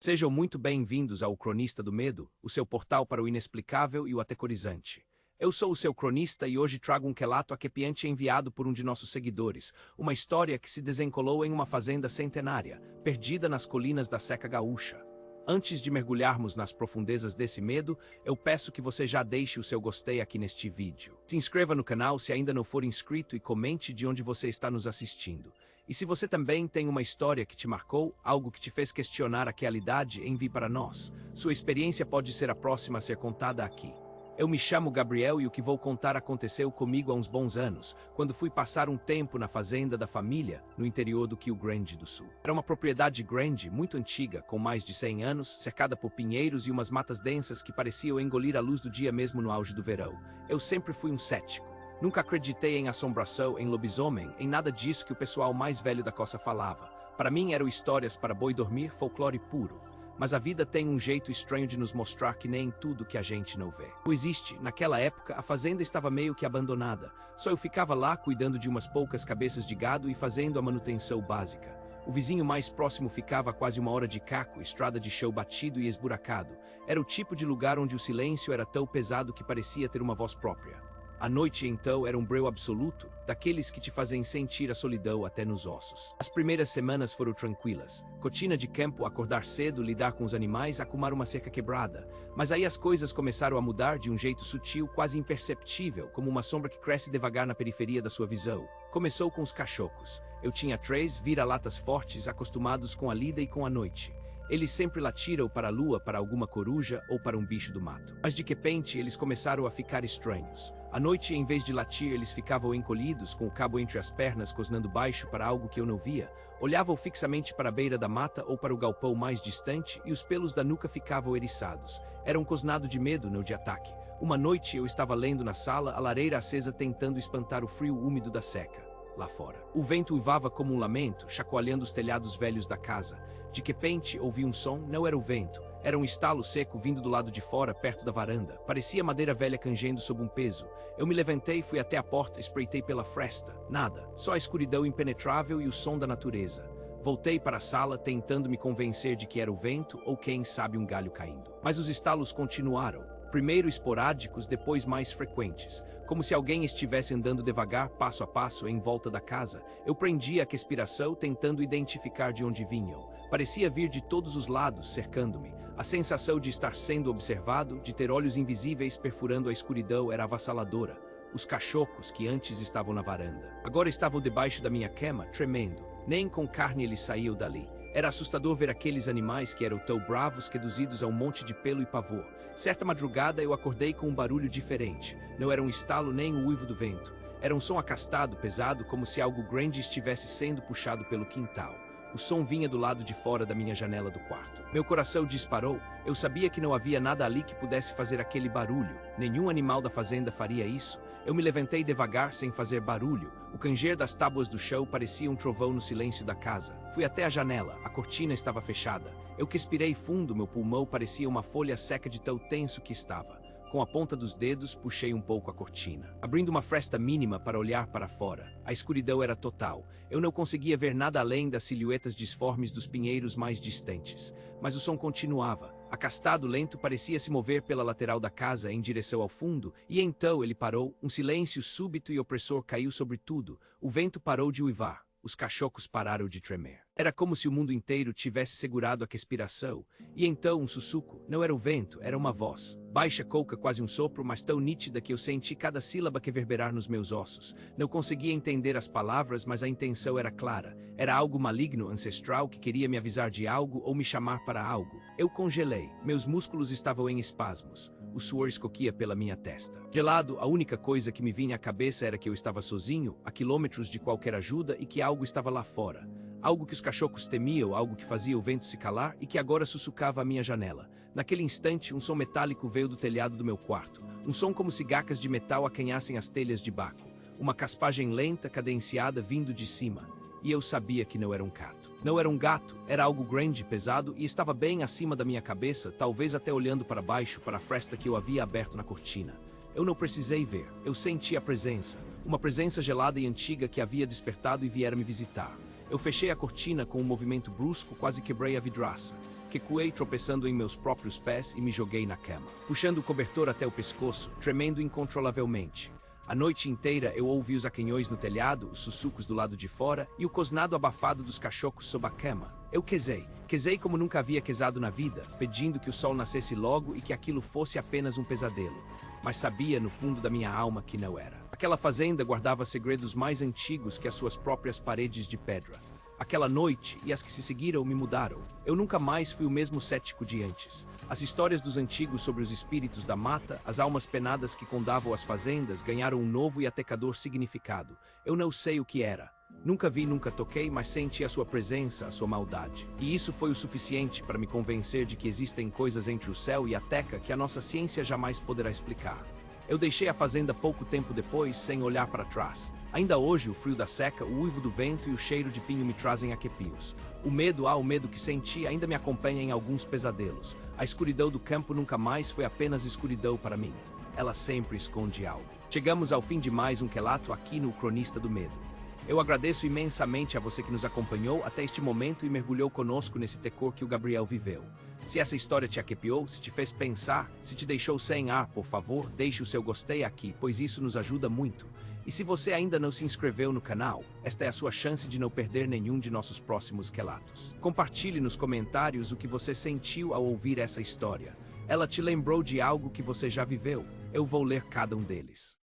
Sejam muito bem-vindos ao Cronista do Medo, o seu portal para o inexplicável e o aterrorizante. Eu sou o seu cronista e hoje trago um relato arrepiante enviado por um de nossos seguidores, uma história que se desenrolou em uma fazenda centenária, perdida nas colinas da Seca Gaúcha. Antes de mergulharmos nas profundezas desse medo, eu peço que você já deixe o seu gostei aqui neste vídeo. Se inscreva no canal se ainda não for inscrito e comente de onde você está nos assistindo. E se você também tem uma história que te marcou, algo que te fez questionar a realidade, envie para nós. Sua experiência pode ser a próxima a ser contada aqui. Eu me chamo Gabriel e o que vou contar aconteceu comigo há uns bons anos, quando fui passar um tempo na fazenda da família, no interior do Rio Grande do Sul. Era uma propriedade grande, muito antiga, com mais de 100 anos, cercada por pinheiros e umas matas densas que pareciam engolir a luz do dia mesmo no auge do verão. Eu sempre fui um cético. Nunca acreditei em assombração, em lobisomem, em nada disso que o pessoal mais velho da costa falava. Para mim eram histórias para boi dormir, folclore puro. Mas a vida tem um jeito estranho de nos mostrar que nem tudo que a gente não vê. Naquela época, a fazenda estava meio que abandonada. Só eu ficava lá cuidando de umas poucas cabeças de gado e fazendo a manutenção básica. O vizinho mais próximo ficava a quase 1 hora de caco, estrada de chão batido e esburacado. Era o tipo de lugar onde o silêncio era tão pesado que parecia ter uma voz própria. A noite, então, era um breu absoluto, daqueles que te fazem sentir a solidão até nos ossos. As primeiras semanas foram tranquilas. Rotina de campo, acordar cedo, lidar com os animais, acumar uma cerca quebrada. Mas aí as coisas começaram a mudar de um jeito sutil, quase imperceptível, como uma sombra que cresce devagar na periferia da sua visão. Começou com os cachorros. Eu tinha 3 vira-latas fortes, acostumados com a lida e com a noite. Eles sempre latiram para a lua, para alguma coruja ou para um bicho do mato. Mas de repente eles começaram a ficar estranhos. À noite, em vez de latir, eles ficavam encolhidos, com o cabo entre as pernas, cosnando baixo para algo que eu não via. Olhavam fixamente para a beira da mata ou para o galpão mais distante e os pelos da nuca ficavam eriçados. Era um cosnado de medo, não de ataque. Uma noite eu estava lendo na sala, a lareira acesa tentando espantar o frio úmido da seca. Lá fora. O vento uivava como um lamento, chacoalhando os telhados velhos da casa. De repente, ouvi um som, não era o vento. Era um estalo seco vindo do lado de fora, perto da varanda. Parecia madeira velha cangendo sob um peso. Eu me levantei, fui até a porta, espreitei pela fresta. Nada. Só a escuridão impenetrável e o som da natureza. Voltei para a sala, tentando me convencer de que era o vento ou, quem sabe, um galho caindo. Mas os estalos continuaram. Primeiro esporádicos, depois mais frequentes. Como se alguém estivesse andando devagar, passo a passo, em volta da casa. Eu prendia a respiração, tentando identificar de onde vinham. Parecia vir de todos os lados, cercando-me. A sensação de estar sendo observado, de ter olhos invisíveis perfurando a escuridão, era avassaladora. Os cachorros, que antes estavam na varanda, agora estavam debaixo da minha cama, tremendo. Nem com carne eles saíam dali. Era assustador ver aqueles animais que eram tão bravos, reduzidos a um monte de pelo e pavor. Certa madrugada eu acordei com um barulho diferente. Não era um estalo nem o uivo do vento. Era um som acastado, pesado, como se algo grande estivesse sendo puxado pelo quintal. O som vinha do lado de fora da minha janela do quarto. Meu coração disparou. Eu sabia que não havia nada ali que pudesse fazer aquele barulho. Nenhum animal da fazenda faria isso. Eu me levantei devagar, sem fazer barulho. O canger das tábuas do chão parecia um trovão no silêncio da casa. Fui até a janela. A cortina estava fechada. Eu respirei fundo, meu pulmão parecia uma folha seca de tão tenso que estava. Com a ponta dos dedos, puxei um pouco a cortina, abrindo uma fresta mínima para olhar para fora. A escuridão era total. Eu não conseguia ver nada além das silhuetas disformes dos pinheiros mais distantes. Mas o som continuava. Acastado lento parecia se mover pela lateral da casa em direção ao fundo, e então ele parou. Um silêncio súbito e opressor caiu sobre tudo. O vento parou de uivar. Os cachorros pararam de tremer. Era como se o mundo inteiro tivesse segurado a respiração. E então um sussurro. Não era o vento, era uma voz. Baixa, couca, quase um sopro, mas tão nítida que eu senti cada sílaba reverberar nos meus ossos. Não conseguia entender as palavras, mas a intenção era clara. Era algo maligno, ancestral, que queria me avisar de algo ou me chamar para algo. Eu congelei. Meus músculos estavam em espasmos. O suor escorria pela minha testa. Gelado, a única coisa que me vinha à cabeça era que eu estava sozinho, a quilômetros de qualquer ajuda e que algo estava lá fora. Algo que os cachorros temiam, algo que fazia o vento se calar e que agora sussurrava à minha janela. Naquele instante, um som metálico veio do telhado do meu quarto. Um som como se gacas de metal acanhassem as telhas de baco. Uma caspagem lenta, cadenciada, vindo de cima. E eu sabia que não era um gato. Não era um gato, era algo grande, pesado e estava bem acima da minha cabeça, talvez até olhando para baixo, para a fresta que eu havia aberto na cortina. Eu não precisei ver, eu senti a presença. Uma presença gelada e antiga que havia despertado e viera me visitar. Eu fechei a cortina com um movimento brusco, quase quebrei a vidraça. Quecuei tropeçando em meus próprios pés e me joguei na cama, puxando o cobertor até o pescoço, tremendo incontrolavelmente. A noite inteira eu ouvi os aquenhões no telhado, os sussurros do lado de fora e o cosnado abafado dos cachorros sob a cama. Eu quezei como nunca havia quezado na vida, pedindo que o sol nascesse logo e que aquilo fosse apenas um pesadelo. Mas sabia no fundo da minha alma que não era. Aquela fazenda guardava segredos mais antigos que as suas próprias paredes de pedra. Aquela noite e as que se seguiram me mudaram. Eu nunca mais fui o mesmo cético de antes. As histórias dos antigos sobre os espíritos da mata, as almas penadas que condavam as fazendas, ganharam um novo e atecador significado. Eu não sei o que era. Nunca vi, nunca toquei, mas senti a sua presença, a sua maldade. E isso foi o suficiente para me convencer de que existem coisas entre o céu e a teca que a nossa ciência jamais poderá explicar. Eu deixei a fazenda pouco tempo depois, sem olhar para trás. Ainda hoje, o frio da seca, o uivo do vento e o cheiro de pinho me trazem arrepios. O medo que senti ainda me acompanha em alguns pesadelos. A escuridão do campo nunca mais foi apenas escuridão para mim. Ela sempre esconde algo. Chegamos ao fim de mais um relato aqui no Cronista do Medo. Eu agradeço imensamente a você que nos acompanhou até este momento e mergulhou conosco nesse terror que o Gabriel viveu. Se essa história te arrepiou, se te fez pensar, se te deixou sem ar, por favor, deixe o seu gostei aqui, pois isso nos ajuda muito. E se você ainda não se inscreveu no canal, esta é a sua chance de não perder nenhum de nossos próximos relatos. Compartilhe nos comentários o que você sentiu ao ouvir essa história. Ela te lembrou de algo que você já viveu? Eu vou ler cada um deles.